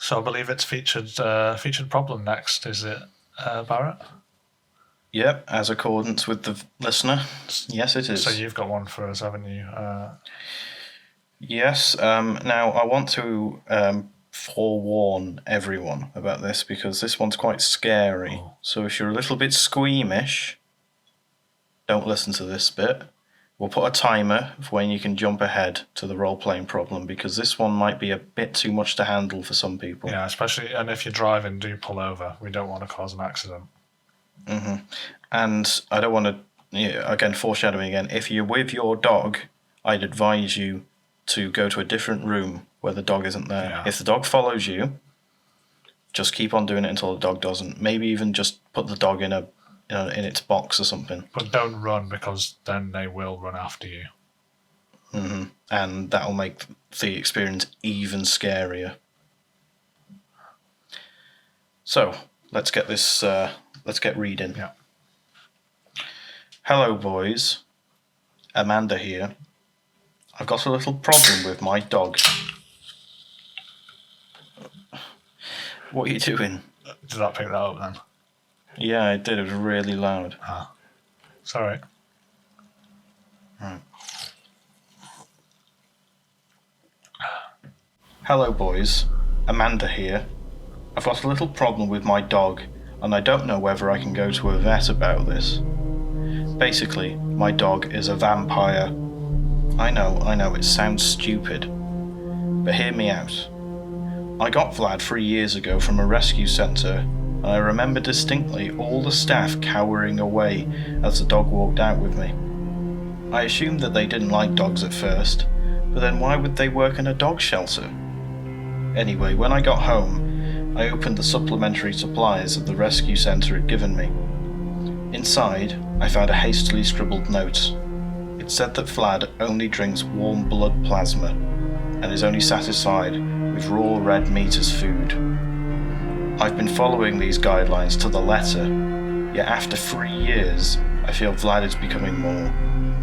So I believe it's featured problem next, is it, Barrett? Yep, as accordance with the listener. Yes, it is. So you've got one for us, haven't you? Yes. Now, I want to forewarn everyone about this because this one's quite scary. Oh. So if you're a little bit squeamish, don't listen to this bit. We'll put a timer of when you can jump ahead to the role-playing problem because this one might be a bit too much to handle for some people. Yeah, especially, and if you're driving, do pull over. We don't want to cause an accident. Mm-hmm. And I don't want to, again, foreshadowing again, if you're with your dog, I'd advise you to go to a different room where the dog isn't there. Yeah. If the dog follows you, just keep on doing it until the dog doesn't. Maybe even just put the dog in its box or something. But don't run because then they will run after you. Mm-hmm. And that'll make the experience even scarier. So let's get this. Let's get reading. Yeah. Hello, boys. Amanda here. I've got a little problem with my dog. What are you doing? Did that pick that up then? Yeah, it did. It was really loud. Sorry. Right. Hello, boys. Amanda here. I've got a little problem with my dog, and I don't know whether I can go to a vet about this. Basically, my dog is a vampire. I know, it sounds stupid. But hear me out. I got Vlad 3 years ago from a rescue centre, and I remember distinctly all the staff cowering away as the dog walked out with me. I assumed that they didn't like dogs at first, but then why would they work in a dog shelter? Anyway, when I got home, I opened the supplementary supplies that the rescue centre had given me. Inside, I found a hastily scribbled note. It said that Vlad only drinks warm blood plasma and is only satisfied with raw red meat as food. I've been following these guidelines to the letter, yet after 3 years, I feel Vlad is becoming more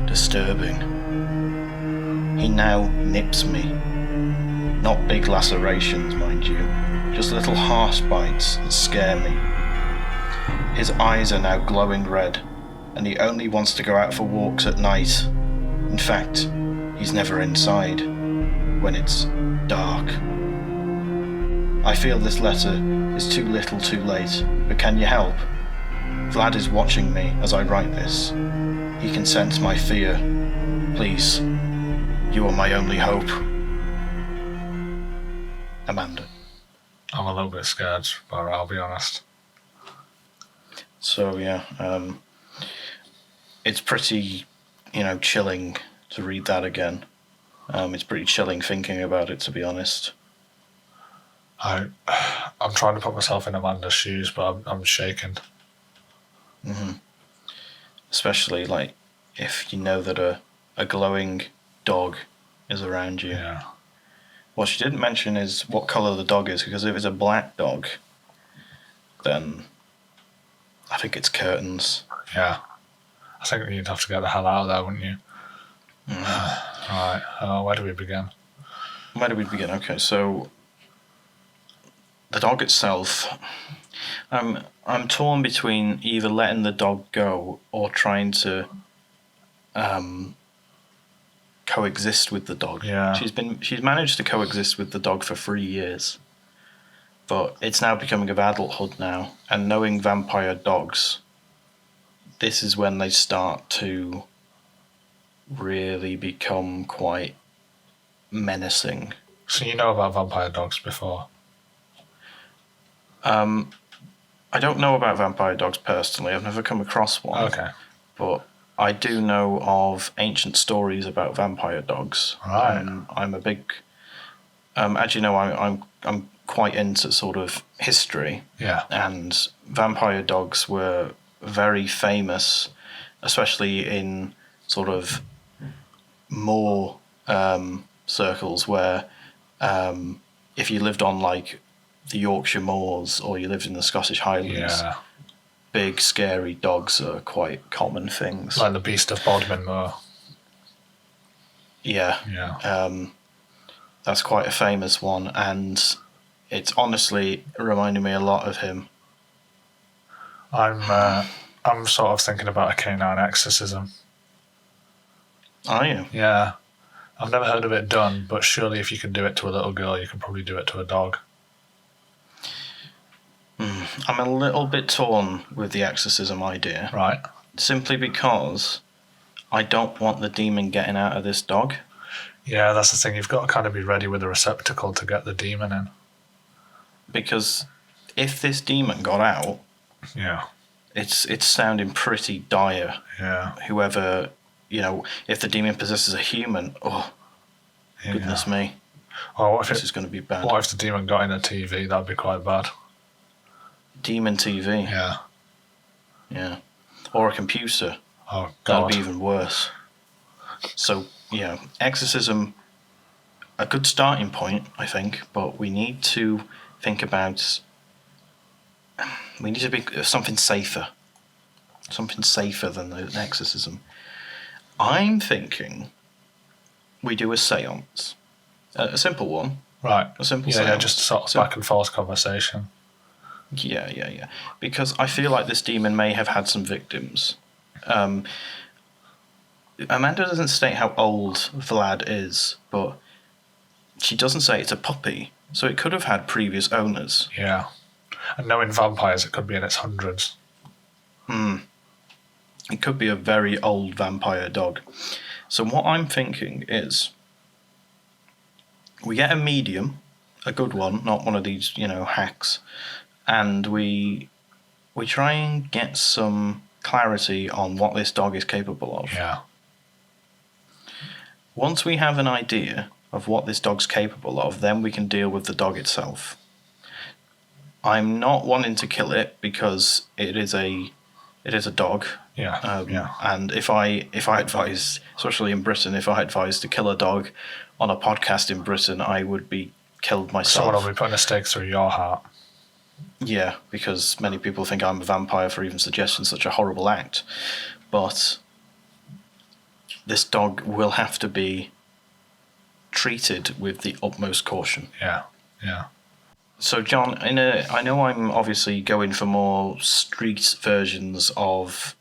disturbing. He now nips me. Not big lacerations, mind you, just little harsh bites that scare me. His eyes are now glowing red, and he only wants to go out for walks at night. In fact, he's never inside when it's dark. I feel this letter is too little too late, but can you help? Vlad is watching me as I write this. He can sense my fear. Please, you are my only hope. Amanda. I'm a little bit scared, but I'll be honest. So yeah, it's pretty, chilling to read that again. It's pretty chilling thinking about it, to be honest. I'm trying to put myself in Amanda's shoes, but I'm shaking. Mm-hmm. Especially if you know that a glowing dog is around you. Yeah. What she didn't mention is what colour the dog is, because if it's a black dog, then I think it's curtains. Yeah. I think you'd have to get the hell out of there, wouldn't you? Mm-hmm. Alright, where do we begin? Okay, so the dog itself, I'm torn between either letting the dog go or trying to coexist with the dog. Yeah. She's managed to coexist with the dog for 3 years, but it's now becoming of adulthood now, and knowing vampire dogs, this is when they start to really become quite menacing. So you know about vampire dogs before? I don't know about vampire dogs personally. I've never come across one. Okay. But I do know of ancient stories about vampire dogs. Right. I'm a big, as you know, I'm quite into sort of history. Yeah. And vampire dogs were very famous, especially in sort of more circles where if you lived on the Yorkshire moors or you lived in the Scottish Highlands, Yeah. big scary dogs are quite common things. Like the Beast of Bodmin Moor. Yeah. Yeah. That's quite a famous one, and It's honestly reminding me a lot of him. I'm sort of thinking about a canine exorcism. Are you? Yeah. I've never heard of it done, but surely if you can do it to a little girl, you can probably do it to a dog. I'm a little bit torn with the exorcism idea. Right. Simply because I don't want the demon getting out of this dog. Yeah, that's the thing. You've got to kind of be ready with a receptacle to get the demon in. Because if this demon got out, yeah, it's sounding pretty dire. Yeah. Whoever, if the demon possesses a human, goodness me. Oh, this is going to be bad. What if the demon got in a TV? That'd be quite bad. Demon TV? Yeah. Yeah. Or a computer. Oh, God. That'd be even worse. So, exorcism, a good starting point, I think, but we need to think about... We need to be something safer. Something safer than an exorcism. I'm thinking we do a seance. A simple one. Right. A simple seance. Yeah, just a sort of back and forth conversation. Yeah. Because I feel like this demon may have had some victims. Amanda doesn't state how old Vlad is, but she doesn't say it's a puppy, so it could have had previous owners. Yeah. And knowing vampires, it could be in its hundreds. It could be a very old vampire dog. So what I'm thinking is we get a medium, a good one, not one of these, hacks, and we try and get some clarity on what this dog is capable of. Yeah. Once we have an idea of what this dog's capable of, then we can deal with the dog itself. I'm not wanting to kill it because it is a dog. Yeah. And if I advise, especially in Britain, if I advised to kill a dog on a podcast in Britain, I would be killed myself. Someone will be putting a stake through your heart. Yeah, because many people think I'm a vampire for even suggesting such a horrible act. But this dog will have to be treated with the utmost caution. Yeah. So, John, I know I'm obviously going for more street versions of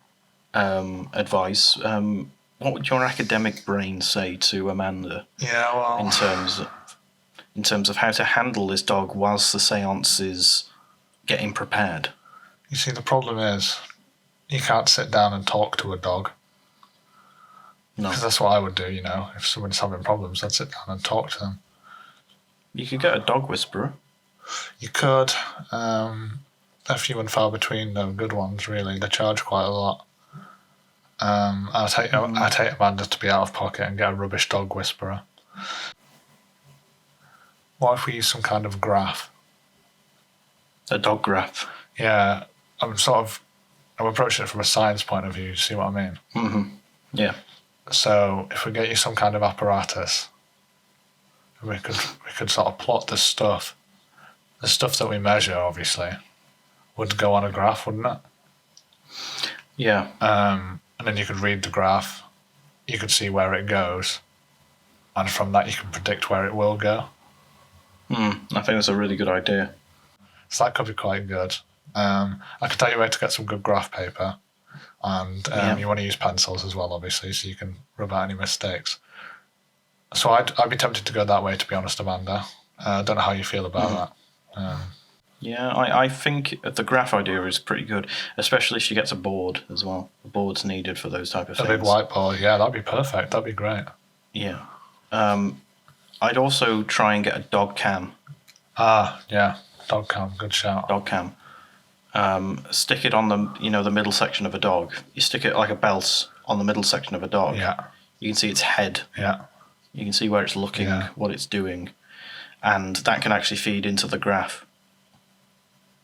advice. What would your academic brain say to Amanda? Yeah, well, in terms of how to handle this dog whilst the séance is getting prepared? You see, the problem is you can't sit down and talk to a dog. No. Because that's what I would do, if someone's having problems, I'd sit down and talk to them. You could get a dog whisperer. You could. A few and far between, though, good ones, really. They charge quite a lot. I'd hate Amanda to be out of pocket and get a rubbish dog whisperer. What if we use some kind of graph? A dog graph? Yeah, I'm approaching it from a science point of view, see what I mean? Mm-hmm. Yeah. So if we get you some kind of apparatus, we could sort of plot the stuff that we measure, obviously, would go on a graph, wouldn't it? Yeah. And then you could read the graph, you could see where it goes, and from that you can predict where it will go. I think that's a really good idea. So that could be quite good. I can tell you where to get some good graph paper, and you want to use pencils as well, obviously, so you can rub out any mistakes. So I'd be tempted to go that way, to be honest, Amanda. I don't know how you feel about that. Yeah, I think the graph idea is pretty good, especially if she gets a board as well. A board's needed for those type of things. A big whiteboard, yeah, that'd be perfect. That'd be great. Yeah. I'd also try and get a dog cam. Yeah, dog cam, good shout. Dog cam. Stick it on the middle section of a dog. You stick it like a belt on the middle section of a dog. Yeah. You can see its head. Yeah. You can see where it's looking, what it's doing, and that can actually feed into the graph.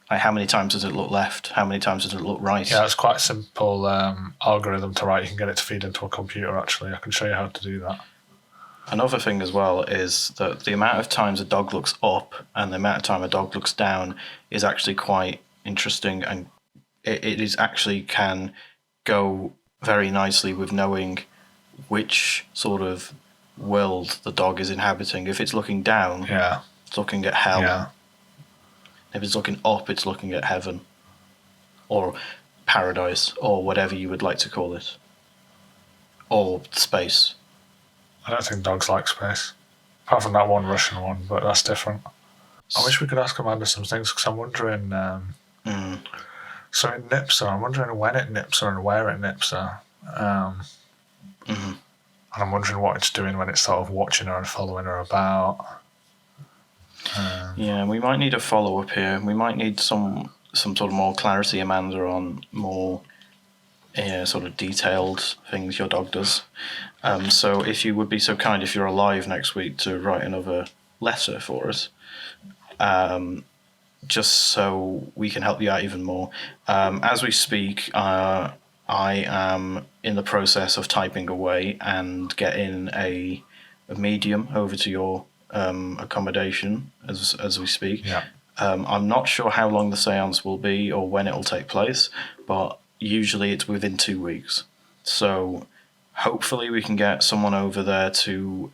Like how many times does it look left? How many times does it look right? Yeah, it's quite a simple algorithm to write. You can get it to feed into a computer, actually. I can show you how to do that. Another thing as well is that the amount of times a dog looks up and the amount of time a dog looks down is actually quite interesting, and it is actually can go very nicely with knowing which sort of world the dog is inhabiting. If it's looking down, it's looking at hell. Yeah. If it's looking up, it's looking at heaven, or paradise, or whatever you would like to call it, or space. I don't think dogs like space, apart from that one Russian one, but that's different. I wish we could ask Amanda some things, because I'm wondering. So it nips her. I'm wondering when it nips her and where it nips her. And I'm wondering what it's doing when it's sort of watching her and following her about. Yeah, we might need a follow-up here. We might need some sort of more clarity, Amanda, on more sort of detailed things your dog does. So if you would be so kind, if you're alive next week, to write another letter for us, just so we can help you out even more. As we speak, I am in the process of typing away and getting a medium over to your accommodation as we speak. Yeah. I'm not sure how long the seance will be or when it will take place, but usually it's within 2 weeks. So hopefully we can get someone over there to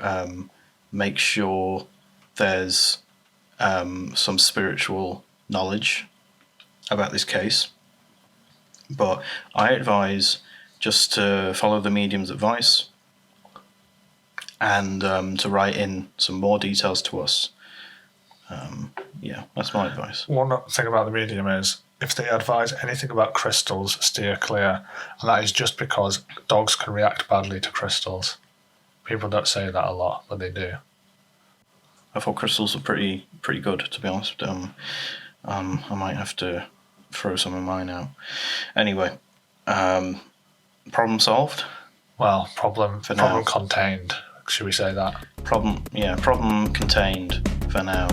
make sure there's some spiritual knowledge about this case. But I advise just to follow the medium's advice and to write in some more details to us. Yeah, that's my advice. One thing about the medium is, if they advise anything about crystals, steer clear. And that is just because dogs can react badly to crystals. People don't say that a lot, but they do. I thought crystals were pretty good, to be honest. I might have to throw some of mine out. Anyway, problem solved? Well, problem contained. Should we say that? Problem contained for now.